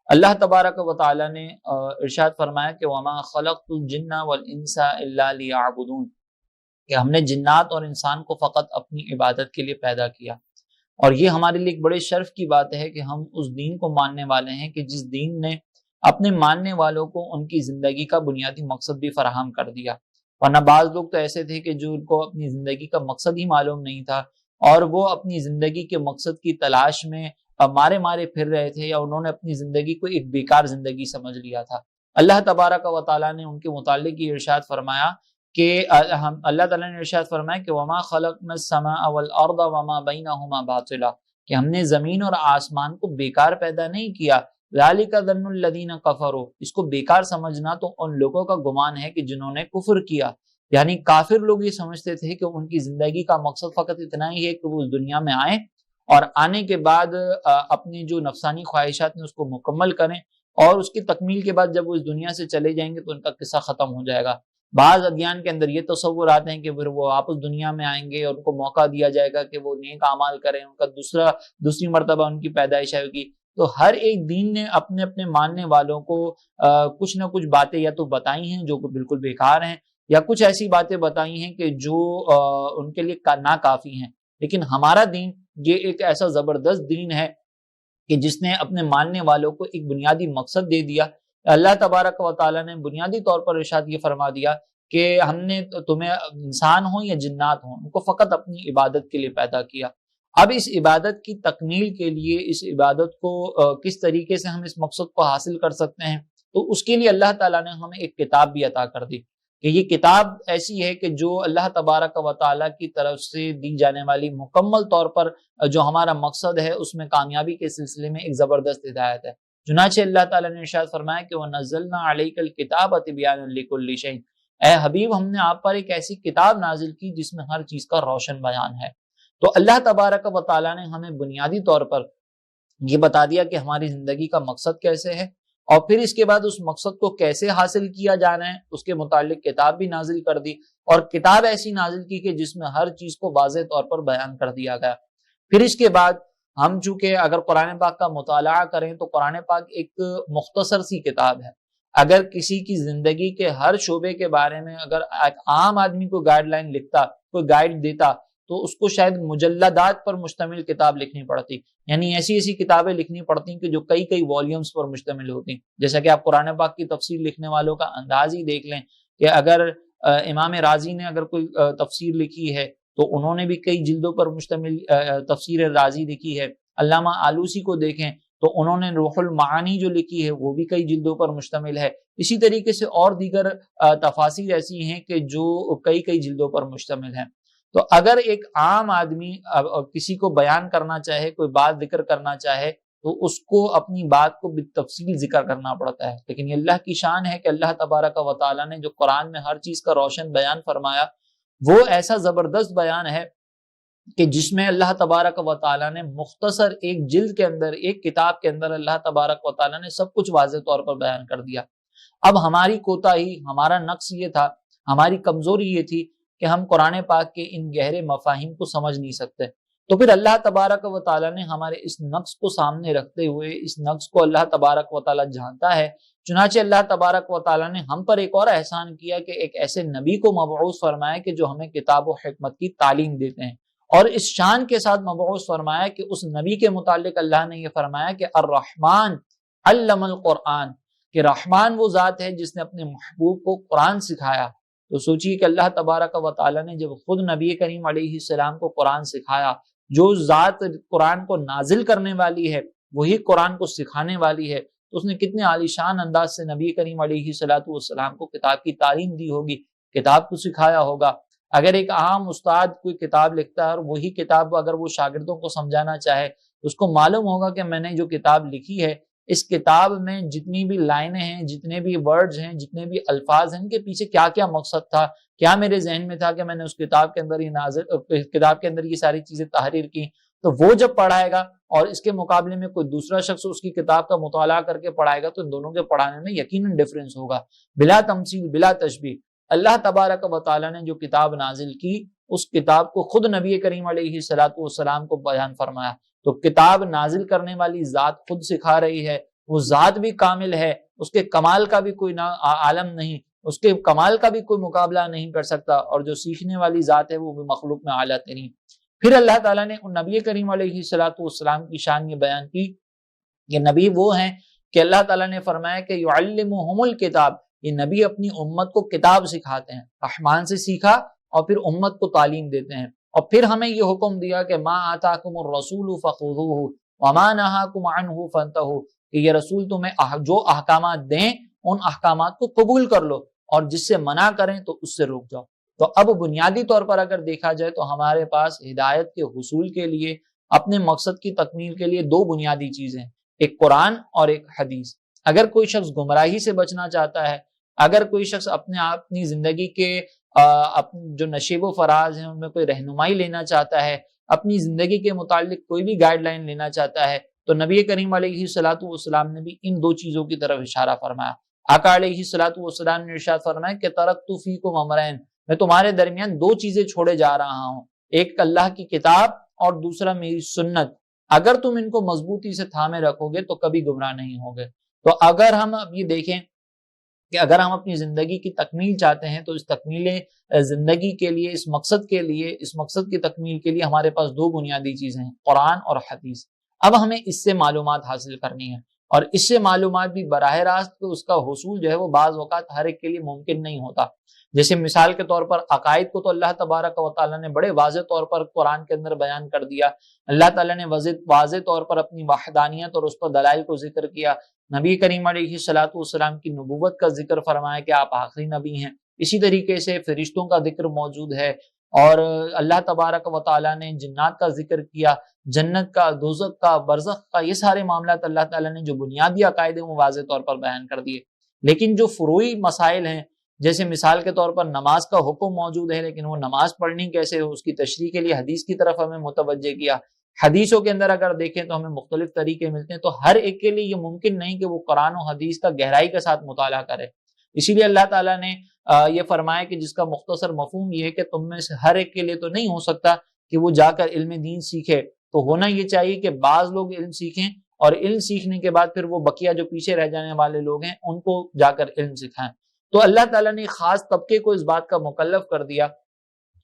اللہ تبارک و تعالی نے ارشاد فرمایا کہ وما خلقت الجن والانس الا لیعبدون، کہ ہم نے جنات اور انسان کو فقط اپنی عبادت کے لیے پیدا کیا۔ اور یہ ہمارے لیے ایک بڑے شرف کی بات ہے کہ ہم اس دین کو ماننے والے ہیں کہ جس دین نے اپنے ماننے والوں کو ان کی زندگی کا بنیادی مقصد بھی فراہم کر دیا۔ ورنہ بعض لوگ تو ایسے تھے کہ جو ان کو اپنی زندگی کا مقصد ہی معلوم نہیں تھا، اور وہ اپنی زندگی کے مقصد کی تلاش میں مارے مارے پھر رہے تھے، یا انہوں نے اپنی زندگی کو ایک بیکار زندگی سمجھ لیا تھا۔ اللہ تبارک و تعالیٰ نے ان کے متعلق یہ ارشاد فرمایا کہ اللہ تعالیٰ نے ارشاد فرمایا کہ وما خلقنا السماء والارض وما بینہما باطلا، کہ ہم نے زمین اور آسمان کو بیکار پیدا نہیں کیا۔ ذالک ظن الذین کفروا، اس کو بیکار سمجھنا تو ان لوگوں کا گمان ہے کہ جنہوں نے کفر کیا، یعنی کافر لوگ یہ سمجھتے تھے کہ ان کی زندگی کا مقصد فقط اتنا ہی ہے کہ وہ اس دنیا میں آئیں اور آنے کے بعد اپنی جو نفسانی خواہشات ہیں اس کو مکمل کریں، اور اس کی تکمیل کے بعد جب وہ اس دنیا سے چلے جائیں گے تو ان کا قصہ ختم ہو جائے گا۔ بعض ادیان کے اندر یہ تصور آتے ہیں کہ پھر وہ واپس دنیا میں آئیں گے اور ان کو موقع دیا جائے گا کہ وہ نیک اعمال کریں، ان کا دوسری مرتبہ ان کی پیدائش آئے گی۔ تو ہر ایک دین نے اپنے اپنے ماننے والوں کو کچھ نہ کچھ باتیں یا تو بتائی ہیں جو بالکل بیکار ہیں، یا کچھ ایسی باتیں بتائی ہیں کہ جو ان کے لیے ناکافی ہیں۔ لیکن ہمارا دین یہ ایک ایسا زبردست دین ہے کہ جس نے اپنے ماننے والوں کو ایک بنیادی مقصد دے دیا۔ اللہ تبارک و تعالیٰ نے بنیادی طور پر ارشاد یہ فرما دیا کہ ہم نے تمہیں انسان ہوں یا جنات ہوں ان کو فقط اپنی عبادت کے لیے پیدا کیا۔ اب اس عبادت کی تکمیل کے لیے، اس عبادت کو کس طریقے سے ہم اس مقصد کو حاصل کر سکتے ہیں، تو اس کے لیے اللہ تعالیٰ نے ہمیں ایک کتاب بھی عطا کر دی کہ یہ کتاب ایسی ہے کہ جو اللہ تبارک و تعالیٰ کی طرف سے دی جانے والی مکمل طور پر جو ہمارا مقصد ہے اس میں کامیابی کے سلسلے میں ایک زبردست ہدایت ہے۔ چنانچہ اللہ تعالیٰ نے ارشاد فرمایا کہ وَنَزَّلْنَا عَلَيْكَ الْكِتَابَ تِبْيَانًا لِكُلِّ شَيْءٍ، اے حبیب ہم نے آپ پر ایک ایسی کتاب نازل کی جس میں ہر چیز کا روشن بیان ہے۔ تو اللہ تبارک و تعالیٰ نے ہمیں بنیادی طور پر یہ بتا دیا کہ ہماری زندگی کا مقصد کیسے ہے، اور پھر اس کے بعد اس مقصد کو کیسے حاصل کیا جانا ہے اس کے متعلق کتاب بھی نازل کر دی، اور کتاب ایسی نازل کی کہ جس میں ہر چیز کو واضح طور پر بیان کر دیا گیا۔ پھر اس کے بعد ہم چونکہ اگر قرآن پاک کا مطالعہ کریں تو قرآن پاک ایک مختصر سی کتاب ہے۔ اگر کسی کی زندگی کے ہر شعبے کے بارے میں اگر ایک عام آدمی کو گائیڈ لائن لکھتا، کوئی گائیڈ دیتا، تو اس کو شاید مجلدات پر مشتمل کتاب لکھنی پڑتی، یعنی ایسی ایسی کتابیں لکھنی پڑتی کہ جو کئی کئی والیومز پر مشتمل ہوتی۔ جیسا کہ آپ قرآن پاک کی تفسیر لکھنے والوں کا انداز ہی دیکھ لیں کہ اگر امام رازی نے اگر کوئی تفسیر لکھی ہے تو انہوں نے بھی کئی جلدوں پر مشتمل تفسیر رازی لکھی ہے۔ علامہ آلوسی کو دیکھیں تو انہوں نے روح المعانی جو لکھی ہے وہ بھی کئی جلدوں پر مشتمل ہے۔ اسی طریقے سے اور دیگر تفاسیر ایسی ہیں کہ جو کئی کئی جلدوں پر مشتمل ہیں۔ تو اگر ایک عام آدمی کسی کو بیان کرنا چاہے، کوئی بات ذکر کرنا چاہے، تو اس کو اپنی بات کو بالتفصیل ذکر کرنا پڑتا ہے۔ لیکن یہ اللہ کی شان ہے کہ اللہ تبارک و تعالیٰ نے جو قرآن میں ہر چیز کا روشن بیان فرمایا وہ ایسا زبردست بیان ہے کہ جس میں اللہ تبارک و تعالیٰ نے مختصر ایک جلد کے اندر، ایک کتاب کے اندر اللہ تبارک و تعالیٰ نے سب کچھ واضح طور پر بیان کر دیا۔ اب ہماری کوتاہی، ہمارا نقص یہ تھا، ہماری کمزوری یہ تھی کہ ہم قرآن پاک کے ان گہرے مفاہیم کو سمجھ نہیں سکتے۔ تو پھر اللہ تبارک و تعالیٰ نے ہمارے اس نقص کو سامنے رکھتے ہوئے، اس نقص کو اللہ تبارک و تعالیٰ جانتا ہے، چنانچہ اللہ تبارک و تعالیٰ نے ہم پر ایک اور احسان کیا کہ ایک ایسے نبی کو مبعوث فرمایا کہ جو ہمیں کتاب و حکمت کی تعلیم دیتے ہیں، اور اس شان کے ساتھ مبعوث فرمایا کہ اس نبی کے متعلق اللہ نے یہ فرمایا کہ الرحمن علم القرآن، کہ رحمان وہ ذات ہے جس نے اپنے محبوب کو قرآن سکھایا۔ تو سوچیے کہ اللہ تبارک و تعالیٰ نے جب خود نبی کریم علیہ السلام کو قرآن سکھایا، جو ذات قرآن کو نازل کرنے والی ہے وہی قرآن کو سکھانے والی ہے، تو اس نے کتنے عالیشان انداز سے نبی کریم علیہ السلام کو کتاب کی تعلیم دی ہوگی، کتاب کو سکھایا ہوگا۔ اگر ایک عام استاد کوئی کتاب لکھتا ہے اور وہی کتاب اگر وہ شاگردوں کو سمجھانا چاہے تو اس کو معلوم ہوگا کہ میں نے جو کتاب لکھی ہے اس کتاب میں جتنی بھی لائنیں ہیں، جتنے بھی ورڈز ہیں، جتنے بھی الفاظ ہیں، ان کے پیچھے کیا کیا مقصد تھا، کیا میرے ذہن میں تھا کہ میں نے اس کتاب کے اندر یہ ساری چیزیں تحریر کی۔ تو وہ جب پڑھائے گا اور اس کے مقابلے میں کوئی دوسرا شخص اس کی کتاب کا مطالعہ کر کے پڑھائے گا تو ان دونوں کے پڑھانے میں یقیناً ڈفرینس ہوگا، بلا تمثیل، بلا تشبیہ۔ اللہ تبارک و تعالیٰ نے جو کتاب نازل کی اس کتاب کو خود نبی کریم علیہ السلام کو بیان فرمایا۔ تو کتاب نازل کرنے والی ذات خود سکھا رہی ہے، وہ ذات بھی کامل ہے، اس کے کمال کا بھی کوئی عالم نہیں، اس کے کمال کا بھی کوئی مقابلہ نہیں کر سکتا، اور جو سیکھنے والی ذات ہے وہ بھی مخلوق میں اعلیٰ ترین۔ پھر اللہ تعالیٰ نے ان نبی کریم علیہ السلام کی شان یہ بیان کی، یہ نبی وہ ہیں کہ اللہ تعالیٰ نے فرمایا کہ یعلمہم الکتاب، یہ نبی اپنی امت کو کتاب سکھاتے ہیں، رحمان سے سیکھا اور پھر امت کو تعلیم دیتے ہیں، اور پھر ہمیں یہ حکم دیا کہ ما آتاکم الرسول فخذوہ وما نہاکم عنہ فانتہوا، کہ یہ رسول تمہیں جو احکامات دیں ان احکامات کو قبول کر لو، اور جس سے منع کریں تو اس سے رک جاؤ۔ تو اب بنیادی طور پر اگر دیکھا جائے تو ہمارے پاس ہدایت کے حصول کے لیے، اپنے مقصد کی تکمیل کے لیے دو بنیادی چیزیں، ایک قرآن اور ایک حدیث۔ اگر کوئی شخص گمراہی سے بچنا چاہتا ہے، اگر کوئی شخص اپنی زندگی کے جو نشیب و فراز ہیں ان میں کوئی رہنمائی لینا چاہتا ہے، اپنی زندگی کے متعلق کوئی بھی گائیڈ لائن لینا چاہتا ہے، تو نبی کریم علیہ الصلوۃ والسلام نے بھی ان دو چیزوں کی طرف اشارہ فرمایا۔ آقا علیہ الصلوۃ والسلام نے ارشاد فرمایا کہ ترکت فیکم امرین، میں تمہارے درمیان دو چیزیں چھوڑے جا رہا ہوں، ایک اللہ کی کتاب اور دوسرا میری سنت، اگر تم ان کو مضبوطی سے تھامے رکھو گے تو کبھی گمراہ نہیں ہوگے۔ تو اگر ہم اب یہ دیکھیں کہ اگر ہم اپنی زندگی کی تکمیل چاہتے ہیں تو اس تکمیل زندگی کے لیے، اس مقصد کی تکمیل کے لیے ہمارے پاس دو بنیادی چیزیں ہیں، قرآن اور حدیث۔ اب ہمیں اس سے معلومات حاصل کرنی ہے، اور اس سے معلومات بھی براہ راست تو اس کا حصول جو ہے وہ بعض اوقات ہر ایک کے لیے ممکن نہیں ہوتا۔ جیسے مثال کے طور پر عقائد کو تو اللہ تبارک و تعالیٰ نے بڑے واضح طور پر قرآن کے اندر بیان کر دیا، اللہ تعالیٰ نے واضح طور پر اپنی وحدانیت اور اس پر دلائل کو ذکر کیا، نبی کریم علیہ الصلوۃ والسلام کی نبوت کا ذکر فرمایا کہ آپ آخری نبی ہیں، اسی طریقے سے فرشتوں کا ذکر موجود ہے، اور اللہ تبارک و تعالیٰ نے جنات کا ذکر کیا، جنت کا، دوزخ کا، برزخ کا، یہ سارے معاملات اللہ تعالیٰ نے جو بنیادی عقائد ہیں وہ واضح طور پر بیان کر دیے۔ لیکن جو فروعی مسائل ہیں، جیسے مثال کے طور پر نماز کا حکم موجود ہے، لیکن وہ نماز پڑھنی کیسے ہو، اس کی تشریح کے لیے حدیث کی طرف ہمیں متوجہ کیا۔ حدیثوں کے اندر اگر دیکھیں تو ہمیں مختلف طریقے ملتے ہیں، تو ہر ایک کے لیے یہ ممکن نہیں کہ وہ قرآن و حدیث کا گہرائی کے ساتھ مطالعہ کرے۔ اسی لیے اللہ تعالیٰ نے یہ فرمایا کہ جس کا مختصر مفہوم یہ ہے کہ تم میں سے ہر ایک کے لیے تو نہیں ہو سکتا کہ وہ جا کر علم دین سیکھے، تو ہونا یہ چاہیے کہ بعض لوگ علم سیکھیں، اور علم سیکھنے کے بعد پھر وہ بقیہ جو پیچھے رہ جانے والے لوگ ہیں ان کو جا کر علم سکھائیں۔ تو اللہ تعالیٰ نے خاص طبقے کو اس بات کا مکلف کر دیا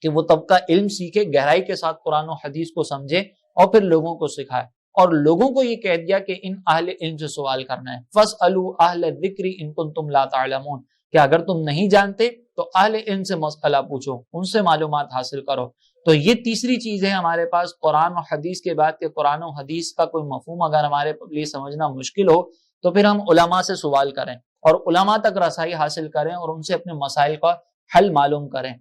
کہ وہ طبقہ علم سیکھے، گہرائی کے ساتھ قرآن و حدیث کو سمجھے اور پھر لوگوں کو سکھائے، اور لوگوں کو یہ کہہ دیا کہ ان اہل علم سے سوال کرنا ہے، فَاسْأَلُوا أَهْلَ الذِّكْرِ إِن كُنتُمْ لَا تَعْلَمُونَ، کہ اگر تم نہیں جانتے تو اہل علم سے مسئلہ پوچھو، ان سے معلومات حاصل کرو۔ تو یہ تیسری چیز ہے ہمارے پاس قرآن و حدیث کے بعد، کہ قرآن و حدیث کا کوئی مفہوم اگر ہمارے لیے سمجھنا مشکل ہو تو پھر ہم علماء سے سوال کریں اور علماء تک رسائی حاصل کریں اور ان سے اپنے مسائل کا حل معلوم کریں۔